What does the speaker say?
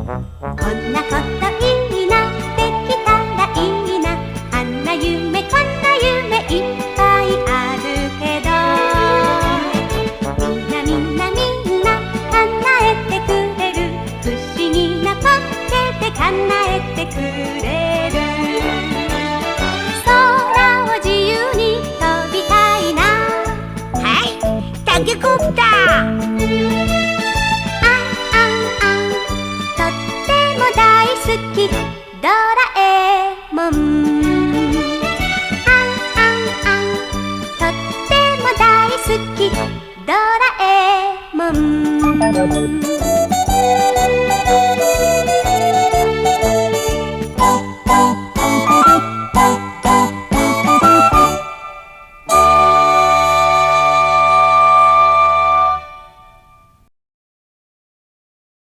こんなこといいな、できたらいいな。あんな夢こんな夢いっぱいあるけど、みんなみんなみんな叶えてくれる。不思議なポッケで叶えてくれる。空を自由に飛びたいな。はい、タケコプター。好きドラえもん。あんあんあん、とっても大好きドラえもん。